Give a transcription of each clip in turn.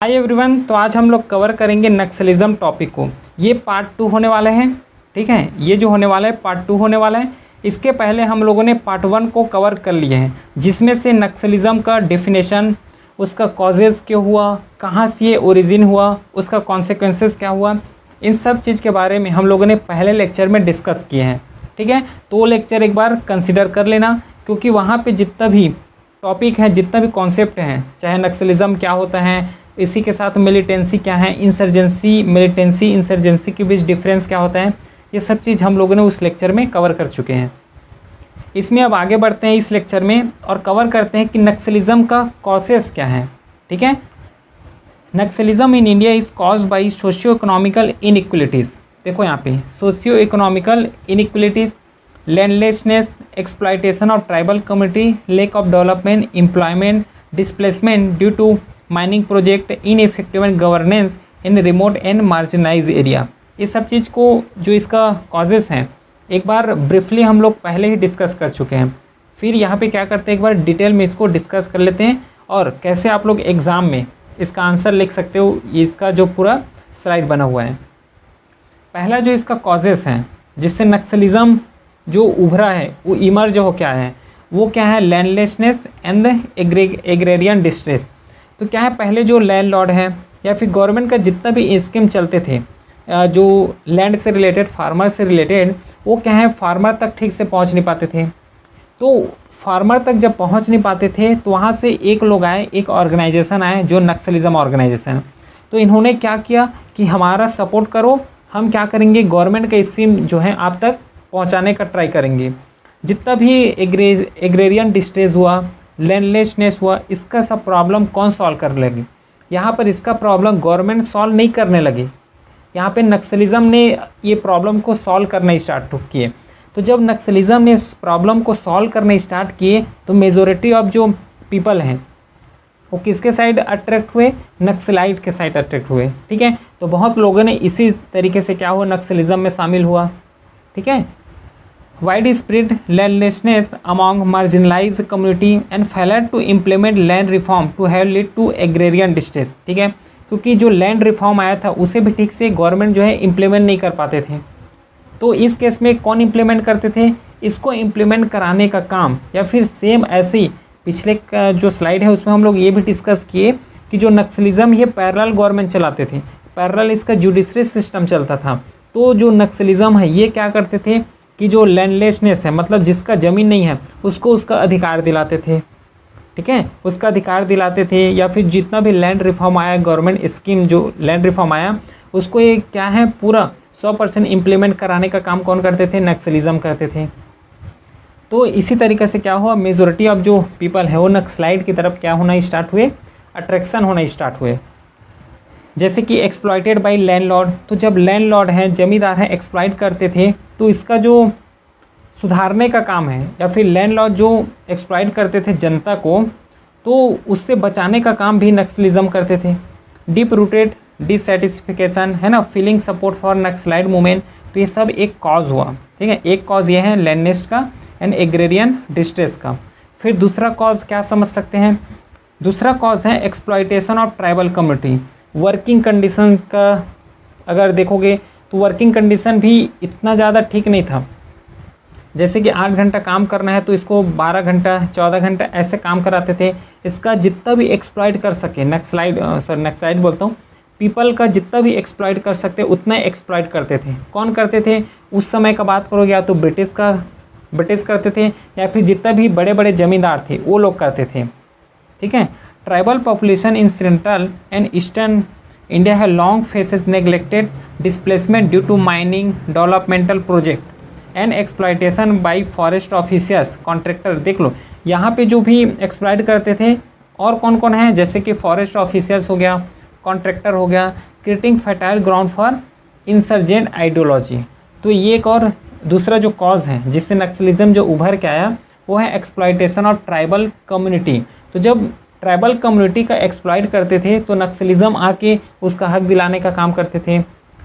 Hi everyone, तो आज हम लोग कवर करेंगे नक्सलिज्म टॉपिक को। ये पार्ट 2 होने वाले हैं। ठीक है, ये जो होने वाला है पार्ट 2 होने वाला है। इसके पहले हम लोगों ने पार्ट 1 को कवर कर लिए हैं, जिसमें से नक्सलिज्म का डेफिनेशन, उसका कॉजेज़ क्यों हुआ, कहाँ से ये ओरिजिन हुआ, उसका कॉन्सिक्वेंसेस क्या हुआ, इन सब चीज़ के बारे में हम लोगों ने पहले लेक्चर में डिस्कस किए हैं। ठीक है, तो वो लेक्चर एक बार कंसिडर कर लेना, क्योंकि वहाँ पे जितना भी टॉपिक है, जितना भी कॉन्सेप्ट हैं, चाहे नक्सलिज्म क्या होता है, इसी के साथ मिलिटेंसी क्या है, इंसर्जेंसी, मिलिटेंसी इंसर्जेंसी के बीच डिफरेंस क्या होता है, ये सब चीज़ हम लोगों ने उस लेक्चर में कवर कर चुके हैं। इसमें अब आगे बढ़ते हैं इस लेक्चर में और कवर करते हैं कि नक्सलिज्म का कॉजेस क्या है। ठीक है, Naxalism in India is caused by socio economical inequalities. देखो यहाँ पे socio economical inequalities, landlessness, exploitation of tribal community, lack of development, employment, displacement due to mining project, ineffective governance in remote and marginalise area. ये सब चीज़ को जो इसका causes हैं एक बार ब्रीफली हम लोग पहले ही डिस्कस कर चुके हैं। फिर यहाँ पे क्या करते हैं, एक बार डिटेल में इसको डिस्कस कर लेते हैं और कैसे आप लोग एग्ज़ाम में इसका आंसर लिख सकते हो। इसका जो पूरा स्लाइड बना हुआ है, पहला जो इसका कॉजेस हैं जिससे नक्सलिज्म जो उभरा है, वो इमर्ज हो क्या है, वो क्या है, लैंडलेसनेस एंड एग्रेरियन डिस्ट्रेस। तो क्या है, पहले जो लैंडलॉर्ड हैं या फिर गवर्नमेंट का जितना भी स्कीम चलते थे जो लैंड से रिलेटेड, फार्मर से रिलेटेड, वो क्या है, फार्मर तक ठीक से पहुंच नहीं पाते थे। तो फार्मर तक जब पहुंच नहीं पाते थे तो वहाँ से एक लोग आए, एक ऑर्गेनाइजेशन आए जो नक्सलिज्म ऑर्गेनाइजेशन। तो इन्होंने क्या किया कि हमारा सपोर्ट करो, हम क्या करेंगे, गवर्नमेंट का स्कीम जो है आप तक पहुँचाने का ट्राई करेंगे। जितना भी एग्रेरियन डिस्ट्रेस हुआ, लैंडलेसनेस हुआ, इसका सब प्रॉब्लम कौन सॉल्व कर लगे, यहाँ पर इसका प्रॉब्लम गवर्नमेंट सॉल्व नहीं करने लगी। यहाँ पे नक्सलिज्म ने ये प्रॉब्लम को सॉल्व करना स्टार्ट किए। तो जब नक्सलिज्म ने इस प्रॉब्लम को सॉल्व करना स्टार्ट किए तो मेजॉरिटी ऑफ जो पीपल हैं वो किसके साइड अट्रैक्ट हुए, नक्सलाइट के साइड अट्रैक्ट हुए। ठीक है, तो बहुत लोगों ने इसी तरीके से क्या हुआ, नक्सलिज्म में शामिल हुआ। ठीक है, widespread landlessness among marginalized community and failure to implement land reform to have lead to agrarian distress। ठीक है, क्योंकि जो लैंड रिफॉर्म आया था उसे भी ठीक से गवर्नमेंट जो है इम्प्लीमेंट नहीं कर पाते थे। तो इस केस में कौन इम्प्लीमेंट करते थे, इसको इम्प्लीमेंट कराने का काम, या फिर सेम ऐसे ही पिछले का जो स्लाइड है उसमें हम लोग ये भी डिस्कस किए कि जो नक्सलिज्म ये पैरेलल गवर्नमेंट चलाते थे, पैरेलल इसका जुडिशरी सिस्टम चलता था। तो जो नक्सलिज्म है ये क्या करते थे कि जो लैंडलेसनेस है, मतलब जिसका ज़मीन नहीं है उसको उसका अधिकार दिलाते थे। ठीक है, उसका अधिकार दिलाते थे, या फिर जितना भी लैंड रिफॉर्म आया, गवर्नमेंट स्कीम जो लैंड रिफॉर्म आया, उसको ये क्या है पूरा 100% इम्प्लीमेंट कराने का काम कौन करते थे, नक्सलिज्म करते थे। तो इसी तरीके से क्या हुआ, मेजोरिटी ऑफ जो पीपल है वो नक्सलाइट की तरफ क्या होना स्टार्ट हुए, अट्रैक्शन होना स्टार्ट हुए। जैसे कि एक्सप्लॉइटेड बाय लैंडलॉर्ड, तो जब लैंडलॉर्ड हैं, जमींदार हैं, एक्सप्लॉइट करते थे, तो इसका जो सुधारने का काम है, या फिर लैंडलॉर्ड जो एक्सप्लॉइट करते थे जनता को, तो उससे बचाने का काम भी नक्सलिज्म करते थे। डीप रूटेड डिससेटिस्फिकेशन है ना, feeling support for naxalite movement, तो ये सब एक कॉज हुआ। ठीक है, एक कॉज ये है लैंडनेस का एंड एग्रेरियन डिस्ट्रेस का। फिर दूसरा कॉज क्या समझ सकते हैं, दूसरा कॉज है exploitation of tribal community. Working condition का अगर देखोगे तो वर्किंग कंडीशन भी इतना ज़्यादा ठीक नहीं था। जैसे कि 8 घंटा काम करना है तो इसको 12 घंटा 14 घंटा ऐसे काम कराते थे। इसका जितना भी एक्सप्लॉइट कर सके नक्सलाइट बोलता हूँ, पीपल का जितना भी एक्सप्लॉइट कर सकते उतना एक्सप्लॉइट करते थे। कौन करते थे, उस समय का बात करोगे या तो ब्रिटिश करते थे, या फिर जितना भी बड़े बड़े ज़मींदार थे वो लोग करते थे। ठीक है, tribal population in central and eastern India है long faces neglected displacement due to mining, developmental project and exploitation by forest officers, contractor. देख लो यहाँ पे जो भी एक्सप्लॉइट करते थे और कौन कौन है, जैसे कि फॉरेस्ट ऑफिसर्स हो गया, कॉन्ट्रैक्टर हो गया, creating fertile ground for insurgent ideology. तो ये एक और दूसरा जो कॉज है जिससे नक्सलिज्म जो उभर के आया वो है एक्सप्लॉयटेशन ऑफ ट्राइबल कम्युनिटी। तो जब ट्राइबल कम्युनिटी का एक्सप्लॉइट करते थे तो नक्सलिज्म आके उसका हक दिलाने का काम करते थे,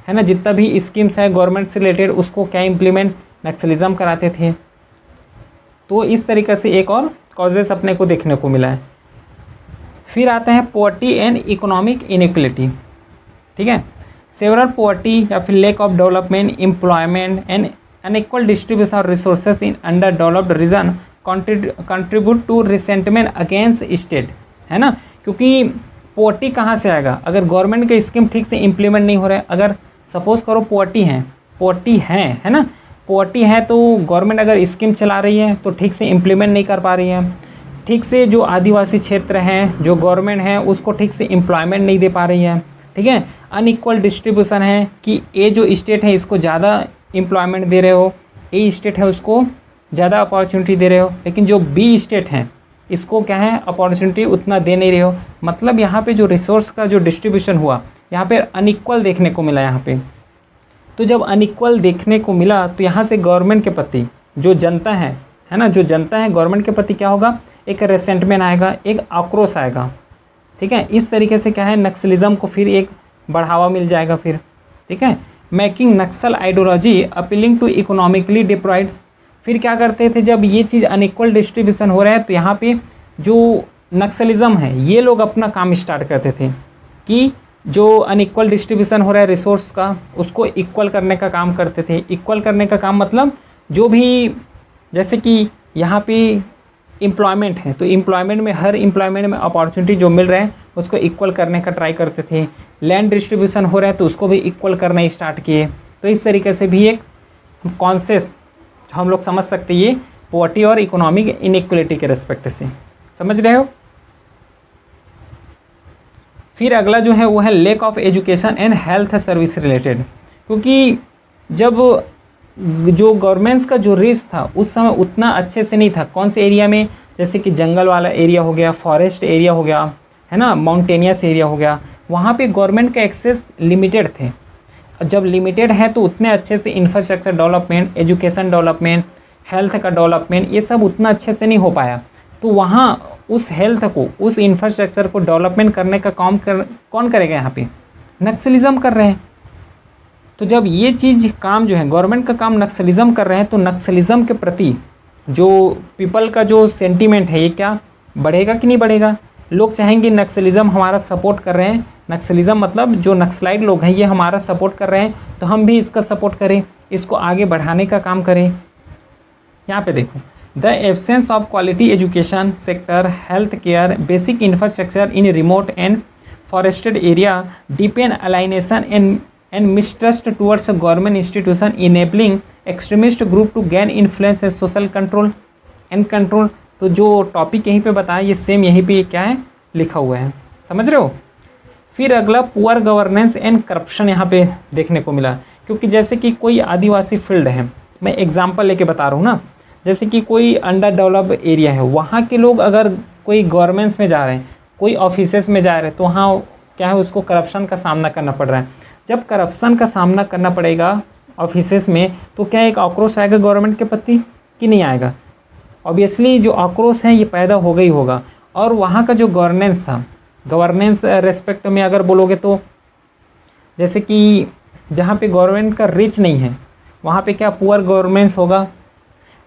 है ना। जितना भी स्कीम्स है गवर्नमेंट से रिलेटेड उसको क्या इम्प्लीमेंट नक्सलिज्म कराते थे। तो इस तरीके से एक और कॉजेस अपने को देखने को मिला है। फिर आते हैं पॉवर्टी एंड इकोनॉमिक इनइक्वलिटी, ठीक है। सेवरल पॉवर्टी या फिर lack of development, employment and unequal distribution of resources in underdeveloped region contribute to resentment against state, है ना। क्योंकि पॉवर्टी कहाँ से आएगा, अगर गवर्नमेंट के स्कीम ठीक से इम्प्लीमेंट नहीं हो रहा है। अगर सपोज करो पॉवर्टी है ना, पॉवर्टी है तो गवर्नमेंट अगर स्कीम चला रही है तो ठीक से इम्प्लीमेंट नहीं कर पा रही है, ठीक से जो आदिवासी क्षेत्र हैं जो गवर्नमेंट है उसको ठीक से एम्प्लॉयमेंट नहीं दे पा रही है, ठीक है। अनइक्वल डिस्ट्रीब्यूशन है कि ए जो स्टेट है इसको ज़्यादा एम्प्लॉयमेंट दे रहे हो, ए स्टेट है उसको ज़्यादा अपॉर्चुनिटी दे रहे हो, लेकिन जो बी स्टेट है इसको क्या है अपॉर्चुनिटी उतना दे नहीं रहे हो। मतलब यहाँ पे जो रिसोर्स का जो डिस्ट्रीब्यूशन हुआ यहाँ पे अनइक्वल देखने को मिला यहाँ पे। तो जब अनइक्वल देखने को मिला तो यहाँ से गवर्नमेंट के प्रति जो जनता है ना, जो जनता है गवर्नमेंट के प्रति क्या होगा, एक रेसेंटमेंट आएगा, एक आक्रोश आएगा, ठीक है। इस तरीके से क्या है नक्सलिज्म को फिर एक बढ़ावा मिल जाएगा फिर, ठीक है। Making Naxal ideology appealing to economically deprived. फिर क्या करते थे जब ये चीज़ अनइक्वल डिस्ट्रीब्यूशन हो रहा है तो यहाँ पे जो नक्सलिज्म है ये लोग अपना काम स्टार्ट करते थे कि जो अनइक्वल डिस्ट्रीब्यूशन हो रहा है रिसोर्स का उसको इक्वल करने का काम करते थे। इक्वल करने का काम मतलब जो भी जैसे कि यहाँ पे एम्प्लॉयमेंट है तो एम्प्लॉयमेंट में हर एम्प्लॉयमेंट में अपॉर्चुनिटी जो मिल रहा है उसको इक्वल करने का ट्राई करते थे। लैंड डिस्ट्रीब्यूशन हो रहा है तो उसको भी इक्वल करना स्टार्ट किए। तो इस तरीके से भी एक कॉन्सेस हम लोग समझ सकते हैं ये पॉवर्टी और इकोनॉमिक इनइक्वलिटी के रेस्पेक्ट से, समझ रहे हो। फिर अगला जो है वो है lake of education and health service related. क्योंकि जब जो गवर्नमेंट्स का जो रीच था उस समय उतना अच्छे से नहीं था। कौन से एरिया में, जैसे कि जंगल वाला एरिया हो गया, फॉरेस्ट एरिया हो गया, है ना, माउंटेनियस एरिया हो गया, वहाँ पे गवर्नमेंट का एक्सेस लिमिटेड थे। जब लिमिटेड है तो उतने अच्छे से infrastructure development, education development, health का डेवलपमेंट ये सब उतना अच्छे से नहीं हो पाया। तो वहाँ उस हेल्थ को, उस इंफ्रास्ट्रक्चर को डेवलपमेंट करने का काम कौन करेगा, यहाँ पे नक्सलिज्म कर रहे हैं। तो जब ये चीज़ काम जो है गवर्नमेंट का काम नक्सलिज्म कर रहे हैं तो नक्सलिज्म के प्रति जो पीपल का जो सेंटीमेंट है ये क्या बढ़ेगा कि नहीं बढ़ेगा। लोग चाहेंगे नक्सलिज्म हमारा सपोर्ट कर रहे हैं, नक्सलिज्म मतलब जो नक्सलाइट लोग हैं ये हमारा सपोर्ट कर रहे हैं तो हम भी इसका सपोर्ट करें, इसको आगे बढ़ाने का काम करें। यहाँ पे देखो, the absence of quality education sector, health care, basic infrastructure in remote and forested area, deepened alienation and mistrust towards government institution enabling extremist group to gain influence and social control and control. तो जो topic यहीं पे बताया ये same यहीं पे क्या है लिखा हुआ है, समझ रहे हो। फिर अगला पुअर गवर्नेंस एंड करप्शन यहाँ पे देखने को मिला। क्योंकि जैसे कि कोई आदिवासी फील्ड है, मैं एग्जांपल लेके बता रहा हूँ ना, जैसे कि कोई अंडर डेवलप्ड एरिया है, वहाँ के लोग अगर कोई गवर्नमेंट्स में जा रहे हैं, कोई ऑफिसेस में जा रहे हैं तो वहाँ क्या है उसको करप्शन का सामना करना पड़ रहा है। जब करप्शन का सामना करना पड़ेगा ऑफिसेस में तो क्या एक आक्रोश आएगा गवर्नमेंट के प्रति कि नहीं आएगा। ऑब्वियसली जो आक्रोश है ये पैदा होगा ही होगा। और वहाँ का जो गवर्नेंस था, गवर्नेंस रेस्पेक्ट में अगर बोलोगे तो जैसे कि जहाँ पे गवर्नमेंट का रीच नहीं है वहाँ पे क्या पुअर गवर्नेंस होगा,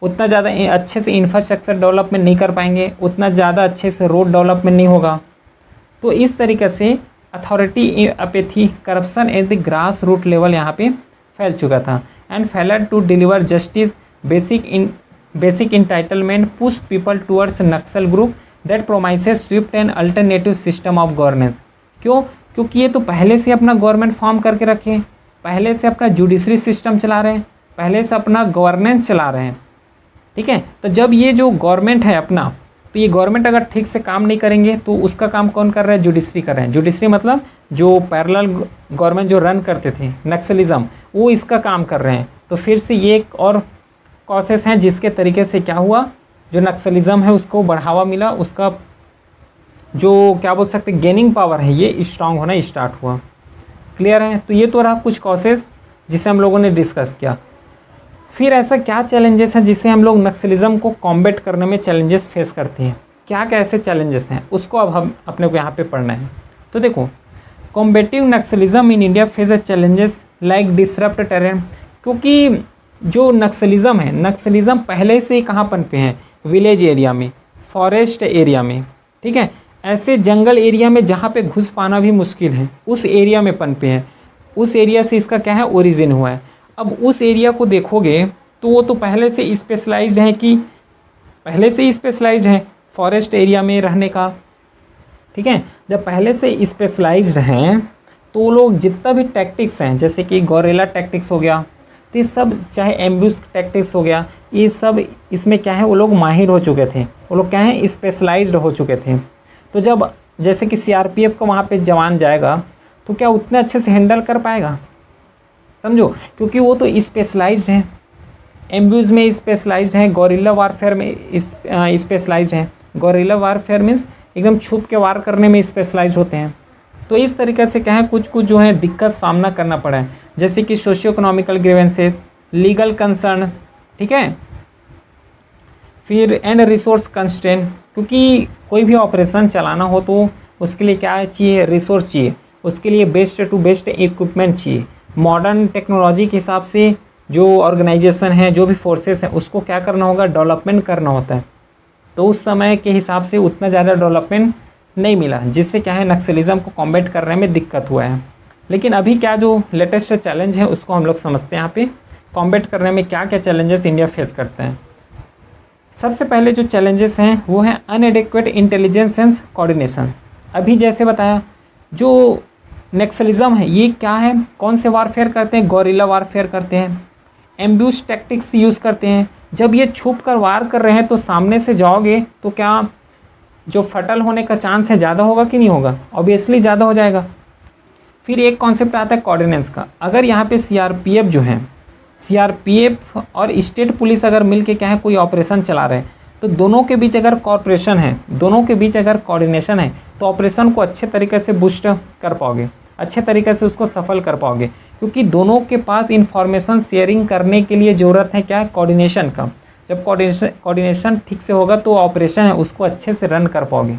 उतना ज़्यादा अच्छे से इंफ्रास्ट्रक्चर डेवलपमेंट नहीं कर पाएंगे, उतना ज़्यादा अच्छे से रोड डेवलपमेंट नहीं होगा। तो इस तरीके से authority apathy, corruption at the grass root level यहाँ पे फैल चुका था and failure to deliver justice, basic entitlement, push people towards Naxal group that promises swift and alternative system of governance. क्यों? क्योंकि ये तो पहले से अपना गवर्नमेंट फॉर्म करके रखे, पहले से अपना जुडिशरी सिस्टम चला रहे हैं, पहले से अपना गवर्नेंस चला रहे हैं, ठीक है। तो जब ये जो गवर्नमेंट है अपना, तो ये गवर्नमेंट अगर ठीक से काम नहीं करेंगे तो उसका काम कौन कर रहा है, जुडिशरी कर रहे हैं। जुडिशरी मतलब जो पैरेलल गवर्नमेंट जो रन करते थे नक्सलिज्म, वो इसका काम कर रहे हैं। तो फिर से ये एक और कॉसेस हैं जिसके तरीके से क्या हुआ, जो नक्सलिज्म है उसको बढ़ावा मिला, उसका जो क्या बोल सकते गेनिंग पावर है ये स्ट्रांग होना स्टार्ट हुआ। क्लियर है। तो ये तो रहा कुछ कॉसेस जिसे हम लोगों ने डिस्कस किया। फिर ऐसा क्या चैलेंजेस हैं जिससे हम लोग नक्सलिज्म को कॉम्बैट करने में चैलेंजेस फेस करते हैं, क्या क्या ऐसे चैलेंजेस हैं उसको अब हम अपने को यहाँ पे पढ़ना है। तो देखो, combative Naxalism in India face challenges like disrupt terrain. क्योंकि जो नक्सलिज्म है, नक्सलिज्म पहले से कहाँ पनपे हैं, विलेज एरिया में, फॉरेस्ट एरिया में, ठीक है। ऐसे जंगल एरिया में जहाँ पे घुस पाना भी मुश्किल है, उस एरिया में पनपे हैं, उस एरिया से इसका क्या है ओरिजिन हुआ है। अब उस एरिया को देखोगे तो वो तो पहले से स्पेशलाइज्ड है, कि पहले से ही स्पेशलाइज्ड है फॉरेस्ट एरिया में रहने का, ठीक है। जब पहले से स्पेशलाइज्ड हैं तो वो लोग जितना भी टैक्टिक्स हैं, जैसे कि गोरेला टैक्टिक्स हो गया, तो ये सब, चाहे एम्ब्यूस टैक्टिक्स हो गया, ये सब इसमें क्या है वो लोग माहिर हो चुके थे, वो लोग क्या है स्पेशलाइज्ड हो चुके थे। तो जब जैसे कि सीआरपीएफ का वहाँ पे जवान जाएगा तो क्या उतने अच्छे से हैंडल कर पाएगा, समझो, क्योंकि वो तो स्पेशलाइज्ड है, एम्ब्यूज में स्पेशलाइज्ड है, गोरिल्ला वारफेयर में स्पेशलाइज्ड है। गोरिल्ला वारफेयर मीन्स एकदम छुप के वार करने में स्पेशलाइज्ड होते हैं। तो इस तरीके से क्या है कुछ कुछ जो है दिक्कत सामना करना पड़ा है, जैसे कि socio economical grievances, legal concern, ठीक है, फिर एंड रिसोर्स कंस्ट्रेंट, क्योंकि कोई भी ऑपरेशन चलाना हो तो उसके लिए क्या चाहिए, रिसोर्स चाहिए, उसके लिए बेस्ट टू बेस्ट इक्विपमेंट चाहिए। मॉडर्न टेक्नोलॉजी के हिसाब से जो ऑर्गेनाइजेशन है, जो भी फोर्सेस हैं, उसको क्या करना होगा, डेवलपमेंट करना होता है। तो उस समय के हिसाब से उतना ज़्यादा डेवलपमेंट नहीं मिला, जिससे क्या है नक्सलिज्म को कॉम्बैट करने में दिक्कत हुआ है। लेकिन अभी क्या जो लेटेस्ट चैलेंज है उसको हम लोग समझते हैं। यहाँ पे कॉम्बैट करने में क्या क्या चैलेंजेस इंडिया फेस करते हैं। सबसे पहले जो चैलेंजेस हैं वो है अनएडिक्वेट इंटेलिजेंस एंड कोऑर्डिनेशन। अभी जैसे बताया जो नक्सलिज्म है ये क्या है, कौन से वारफेयर करते हैं, गोरिल्ला वारफेयर करते हैं, एम्ब्यूश टैक्टिक्स यूज़ करते हैं। जब ये छुप कर वार कर रहे हैं तो सामने से जाओगे तो क्या जो फटल होने का चांस है ज़्यादा होगा कि नहीं होगा, ऑब्वियसली ज़्यादा हो जाएगा। फिर एक कॉन्सेप्ट आता है कोऑर्डिनेंस का। अगर यहाँ पे सीआरपीएफ जो है, सीआरपीएफ और स्टेट पुलिस अगर मिल के क्या है कोई ऑपरेशन चला रहे हैं, तो दोनों के बीच अगर कॉर्पोरेशन है, दोनों के बीच अगर कोऑर्डिनेशन है तो ऑपरेशन को अच्छे तरीके से बूस्ट कर पाओगे, अच्छे तरीके से उसको सफल कर पाओगे, क्योंकि दोनों के पास इंफॉर्मेशन शेयरिंग करने के लिए ज़रूरत है क्या, कोऑर्डिनेशन का। जब कोऑर्डिनेशन ठीक से होगा तो ऑपरेशन है उसको अच्छे से रन कर पाओगे।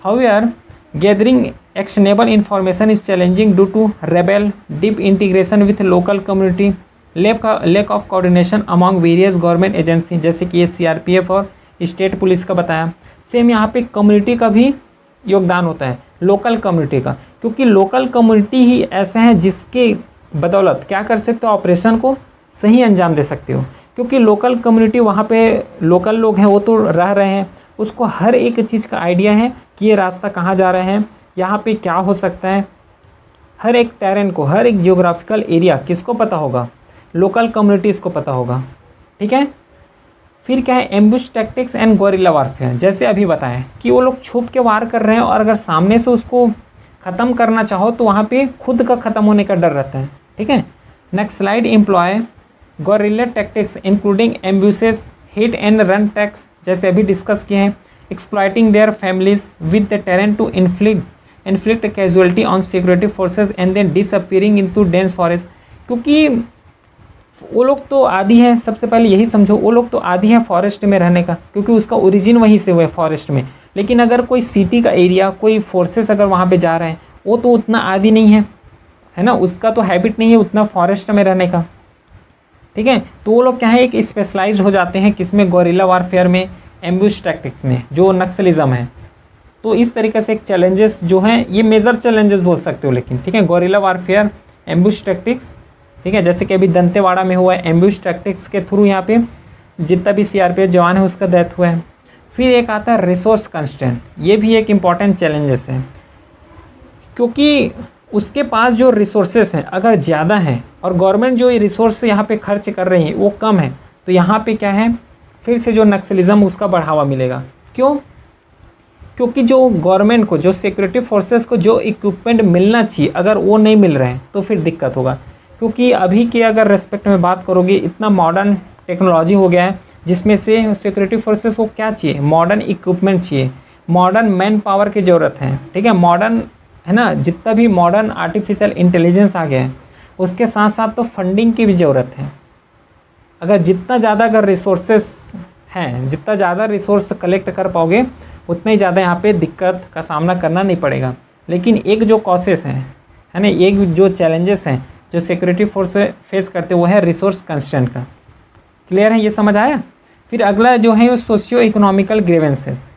However gathering actionable information is challenging due to rebel deep integration with local community, lack of coordination among various government agency, जैसे कि ये सीआरपीएफ और स्टेट पुलिस का बताया। सेम यहाँ पे कम्युनिटी का भी योगदान होता है, लोकल कम्युनिटी का, क्योंकि लोकल कम्युनिटी ही ऐसे हैं जिसके बदौलत क्या कर सकते हो, ऑपरेशन को सही अंजाम दे सकते हो। क्योंकि लोकल कम्युनिटी वहाँ पे लोकल लोग हैं, वो तो रह रहे हैं, उसको हर एक चीज़ का आइडिया है कि ये रास्ता कहाँ जा रहे हैं, यहाँ पे क्या हो सकता है। हर एक टेरेन को, हर एक जियोग्राफिकल एरिया किसको पता होगा, लोकल कम्युनिटीज़ को पता होगा, ठीक है। फिर क्या है ambush tactics and gorilla warfare, जैसे अभी बताया कि वो लोग छुप के वार कर रहे हैं और अगर सामने से उसको ख़त्म करना चाहो तो वहाँ पे खुद का ख़त्म होने का डर रहता है, ठीक है। Next slide, employ guerrilla tactics including ambushes, hit and run tactics, जैसे अभी डिस्कस किए हैं, exploiting their families with the terrain to inflict casualty on security forces and then disappearing into dense forest. क्योंकि वो लोग तो आदी है, सबसे पहले यही समझो, वो लोग तो आदी है फॉरेस्ट में रहने का, क्योंकि उसका ओरिजिन वहीं से हुआ है फॉरेस्ट में। लेकिन अगर कोई सिटी का एरिया, कोई फोर्सेस अगर वहाँ पे जा रहे हैं, वो तो उतना आदी नहीं है ना, उसका तो हैबिट नहीं है उतना फॉरेस्ट में रहने का, ठीक है। तो वो लोग क्या है एक स्पेशलाइज्ड हो जाते हैं किसमें, गोरिल्ला वारफेयर में, एम्ब्यूश टैक्टिक्स में, जो नक्सलिज्म है। तो इस तरीके से एक चैलेंजेस जो हैं ये मेजर चैलेंजेस बोल सकते हो, लेकिन ठीक है, गोरिल्ला वारफेयर, एम्ब्यूश टैक्टिक्स, ठीक है। जैसे कि अभी दंतेवाड़ा में हुआ है, एम्ब्यूश टैक्टिक्स के थ्रू यहाँ पे जितना भी सीआरपीएफ जवान है उसका डेथ हुआ है। फिर एक आता है रिसोर्स कंस्ट्रेंट, ये भी एक इम्पॉर्टेंट चैलेंजेस है, क्योंकि उसके पास जो रिसोर्सेस हैं अगर ज़्यादा हैं और गवर्नमेंट जो रिसोर्स यहाँ पे खर्च कर रही है वो कम है, तो यहाँ पे क्या है फिर से जो नक्सलिज्म उसका बढ़ावा मिलेगा। क्यों? क्योंकि जो गवर्नमेंट को, जो सिक्योरिटी फोर्सेस को जो इक्विपमेंट मिलना चाहिए अगर वो नहीं मिल रहे हैं तो फिर दिक्कत होगा। क्योंकि अभी के अगर रेस्पेक्ट में बात करोगे, इतना मॉडर्न टेक्नोलॉजी हो गया है जिसमें से सिक्योरिटी फोर्सेस को क्या चाहिए, मॉडर्न इक्विपमेंट चाहिए, मॉडर्न मैन पावर की ज़रूरत है, ठीक है, मॉडर्न है ना, जितना भी मॉडर्न आर्टिफिशियल इंटेलिजेंस आ गया है उसके साथ साथ तो फंडिंग की भी ज़रूरत है। अगर जितना ज़्यादा अगर रिसोर्सेस हैं, जितना ज़्यादा रिसोर्स कलेक्ट कर पाओगे उतना ही ज़्यादा यहाँ पे दिक्कत का सामना करना नहीं पड़ेगा। लेकिन एक जो कॉसेस हैं, है ना, एक जो चैलेंजेस हैं जो सिक्योरिटी फोर्स फेस करते वो है रिसोर्स कंस्ट्रेंट का। क्लियर है, ये समझ आया। फिर अगला जो है वो socio economical grievances.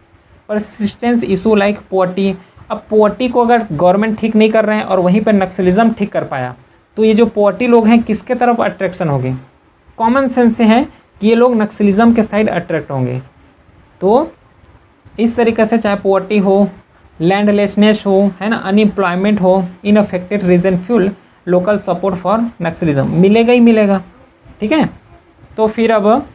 Persistence issue like poverty. अब पोवर्टी को अगर गवर्नमेंट ठीक नहीं कर रहे हैं और वहीं पर नक्सलिज्म ठीक कर पाया, तो ये जो पोवर्टी लोग हैं किसके तरफ अट्रैक्शन होंगे? कॉमन सेंस से है कि ये लोग नक्सलिज्म के साइड अट्रैक्ट होंगे। तो इस तरीके से चाहे पोवर्टी हो, लैंडलेसनेस हो, है ना, अनएम्प्लॉयमेंट हो, in affected region fuel local support for Naxalism, मिलेगा ही मिलेगा। ठीक है, तो फिर अब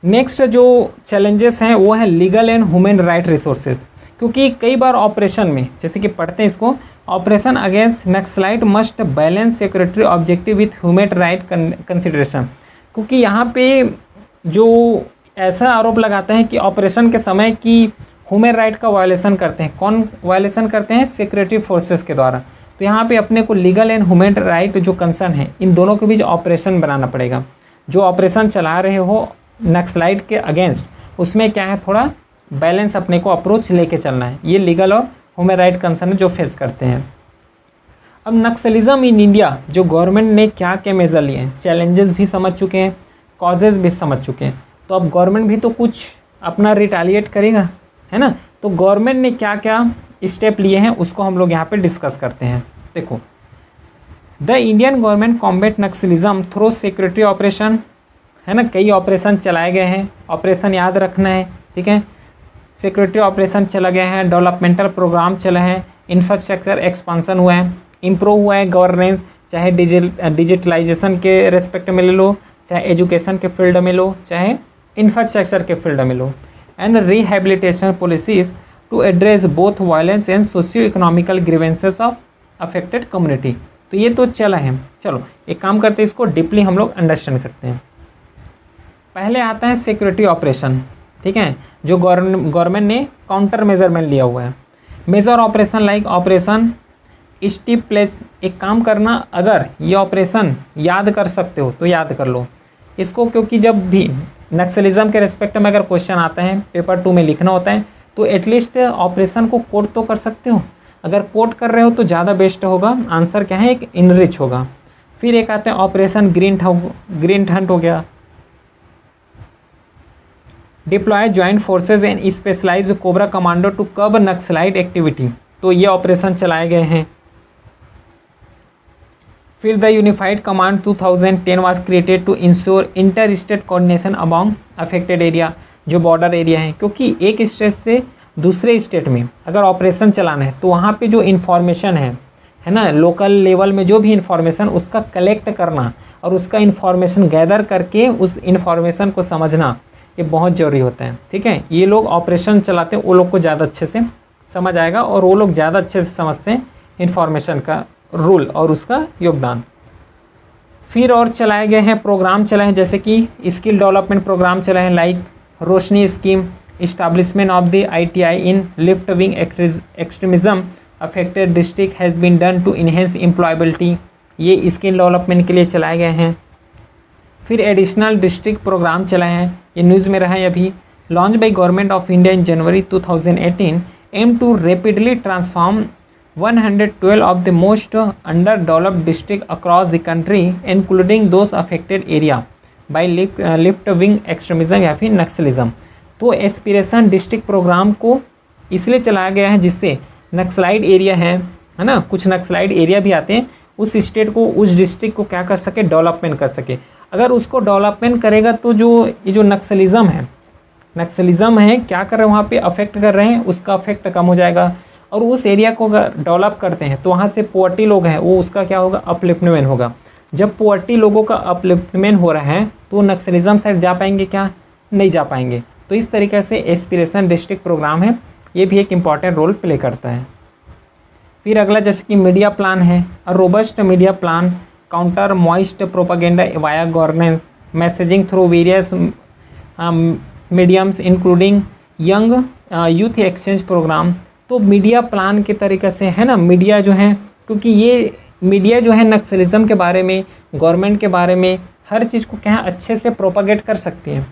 नेक्स्ट जो चैलेंजेस हैं वो है legal and human right resources. क्योंकि कई बार ऑपरेशन में, जैसे कि पढ़ते हैं इसको, operation against naxalite must balance security objective with human right consideration. क्योंकि यहाँ पे जो ऐसा आरोप लगाते हैं कि ऑपरेशन के समय की ह्यूमन राइट का वायलेशन करते हैं। कौन वायलेशन करते हैं? सिक्योरिटी फोर्सेस के द्वारा। तो यहाँ पे अपने को लीगल एंड ह्यूमन राइट जो कंसर्न है, इन दोनों के बीच ऑपरेशन बनाना पड़ेगा। जो ऑपरेशन चला रहे हो नक्सलाइट के अगेंस्ट, उसमें क्या है, थोड़ा बैलेंस अपने को अप्रोच लेके चलना है। ये लीगल और ह्यूमन राइट कंसर्न जो फेस करते हैं। अब नक्सलिज्म इन इंडिया जो गवर्नमेंट ने क्या क्या मेजर लिए हैं, चैलेंजेस भी समझ चुके हैं, कॉजेज़ भी समझ चुके हैं, तो अब गवर्नमेंट भी तो कुछ अपना रिटालिएट करेगा, है ना। तो गवर्नमेंट ने क्या क्या स्टेप लिए हैं उसको हम लोग यहाँ पे डिस्कस करते हैं। देखो, the Indian government combat Naxalism through security operation, है ना, कई ऑपरेशन चलाए गए हैं। ऑपरेशन याद रखना है, ठीक है। सिक्योरिटी ऑपरेशन चला गया है, डेवलपमेंटल प्रोग्राम चले हैं, इंफ्रास्ट्रक्चर एक्सपांसन हुआ है, इम्प्रूव हुआ है गवर्नेंस, चाहे डिजिटलाइजेशन के रेस्पेक्ट में ले लो, चाहे एजुकेशन के फील्ड में लो, चाहे इंफ्रास्ट्रक्चर के फील्ड में लो, and rehabilitation policies to address both violence and socio economical grievances of affected community. तो ये तो चला है। चलो एक काम करते हैं, इसको डीपली हम लोग अंडरस्टैंड करते हैं। पहले आता है सिक्योरिटी ऑपरेशन, ठीक है, जो गवर्नमेंट ने काउंटर मेजरमेंट लिया हुआ है। Major operation like operation steeplechase. एक काम करना, अगर ये ऑपरेशन याद कर सकते हो तो याद कर लो इसको, क्योंकि जब भी नक्सलिज्म के रेस्पेक्ट में अगर क्वेश्चन आता है, पेपर 2 में लिखना होता है, तो एटलीस्ट ऑपरेशन को कोट तो कर सकते हो। अगर कोट कर रहे हो तो ज़्यादा बेस्ट होगा। आंसर क्या है? एक इनरिच होगा। फिर एक आते हैं ऑपरेशन ग्रीन हंट हो गया, deploy joint forces and specialised COBRA commando to curb Naxalite activity. तो ये ऑपरेशन चलाए गए हैं। फिर the unified command 2010 was created to ensure inter state coordination among affected area, जो बॉर्डर एरिया है। क्योंकि एक स्टेट से दूसरे स्टेट में अगर ऑपरेशन चलाना है तो वहाँ पे जो इन्फॉर्मेशन है ना, लोकल लेवल में जो भी इन्फॉर्मेशन, उसका कलेक्ट करना और उसका इन्फॉर्मेशन गैदर करके उस इन्फॉर्मेशन को समझना, ये बहुत ज़रूरी होता है। ठीक है, ये लोग ऑपरेशन चलाते हैं, वो लोग को ज़्यादा अच्छे से समझ आएगा और वो लोग ज़्यादा अच्छे से समझते हैं इन्फॉर्मेशन का रूल और उसका योगदान। फिर और चलाए गए हैं प्रोग्राम चलाए हैं, जैसे कि स्किल डेवलपमेंट प्रोग्राम चलाए हैं, like Roshni scheme, establishment of the ITI in left wing extremism affected district has been done to enhance employability. ये स्किल डेवलपमेंट के लिए चलाए गए हैं। फिर एडिशनल डिस्ट्रिक्ट प्रोग्राम चलाए हैं, ये न्यूज़ में रहा है अभी। Launch by government of India in January 2018 aim to rapidly transform 112 of the most underdeveloped district across the country, including those affected area by left wing extremism या फिर नक्सलिज्म। तो एस्पिरेशन डिस्ट्रिक्ट प्रोग्राम को इसलिए चलाया गया है जिससे नक्सलाइट एरिया है ना, कुछ नक्सलाइट एरिया भी आते हैं, उस स्टेट को, उस डिस्ट्रिक्ट को क्या कर सके, डेवलपमेंट कर सके। अगर उसको डेवलपमेंट करेगा तो ये जो नक्सलिज्म है क्या कर रहे हैं, वहाँ पे अफेक्ट कर रहे हैं, उसका अफेक्ट कम हो जाएगा। और उस एरिया को अगर डेवलप करते हैं तो वहाँ से पोवर्टी लोग हैं, वो उसका क्या होगा, अपलिफ्टमेंट होगा। जब पोवर्टी लोगों का अपलिफ्टमेंट हो रहा है तो नक्सलिज्म साइड जा पाएंगे क्या? नहीं जा पाएंगे। तो इस तरीके से एस्पिरेशन डिस्ट्रिक्ट प्रोग्राम है, ये भी एक इम्पॉर्टेंट रोल प्ले करता है। फिर अगला जैसे कि मीडिया प्लान है, robust media plan counter Maoist propaganda via governance messaging through various mediums including young youth exchange program. तो मीडिया प्लान के तरीके से, है ना, मीडिया जो है, क्योंकि ये मीडिया जो है नक्सलिज्म के बारे में, गवर्नमेंट के बारे में, हर चीज़ को क्या है अच्छे से प्रोपागेट कर सकती है।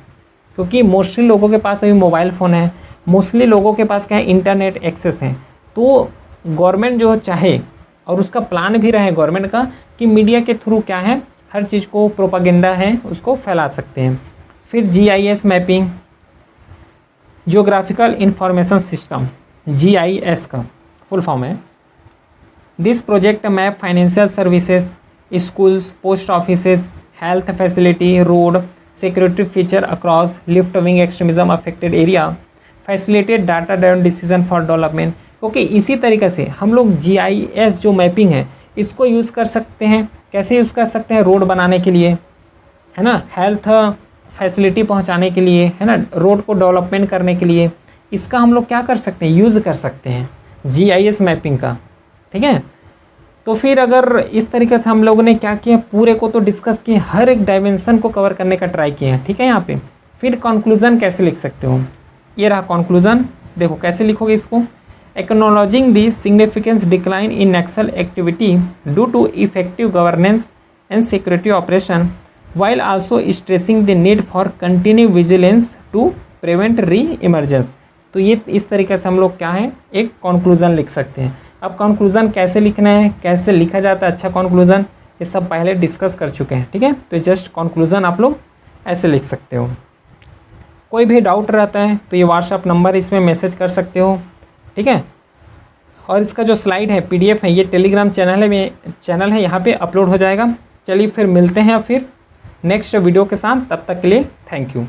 क्योंकि मोस्टली लोगों के पास अभी मोबाइल फ़ोन है, मोस्टली लोगों के पास क्या है, इंटरनेट एक्सेस है। तो गवर्नमेंट जो चाहे और उसका प्लान भी रहे गवर्नमेंट का कि मीडिया के थ्रू क्या है, हर चीज़ को प्रोपागेंडा है उसको फैला सकते हैं। फिर GIS mapping, geographical information system, GIS का फुल फॉर्म है। This project map financial services, schools, post offices, health facility, road, security feature across left wing extremism affected area, facilitate data driven decision for development. क्योंकि इसी तरीके से हम लोग GIS जो mapping है इसको यूज़ कर सकते हैं। कैसे यूज़ कर सकते हैं? रोड बनाने के लिए, है ना, हेल्थ फैसिलिटी पहुंचाने के लिए, है ना, रोड को डेवलपमेंट करने के लिए इसका हम लोग क्या कर सकते हैं? यूज़ कर सकते हैं GIS मैपिंग का। ठीक है, तो फिर अगर इस तरीके से हम लोगों ने क्या किया, पूरे को तो डिस्कस किए, हर एक डायमेंशन को कवर करने का ट्राई किया है। ठीक है, यहाँ पे फिर कंक्लूजन कैसे लिख सकते हो? ये रहा कंक्लूजन। देखो कैसे लिखोगे इसको, acknowledging the significance decline in Naxal activity due to effective governance and security operation while also stressing the need for continued vigilance to prevent re-emergence। तो ये इस तरीके से हम लोग क्या है, एक कंक्लूजन लिख सकते हैं। अब कंक्लूजन कैसे लिखना है, कैसे लिखा जाता है अच्छा कंक्लूजन, ये सब पहले डिस्कस कर चुके हैं। ठीक है, तो जस्ट कंक्लूजन आप लोग ऐसे लिख सकते हो। कोई भी डाउट रहता है तो ये व्हाट्सअप नंबर इसमें मैसेज कर सकते हो। ठीक है, और इसका जो स्लाइड है PDF है, ये टेलीग्राम चैनल है यहाँ पे अपलोड हो जाएगा। चलिए फिर मिलते हैं फिर नेक्स्ट वीडियो के साथ, तब तक के लिए थैंक यू।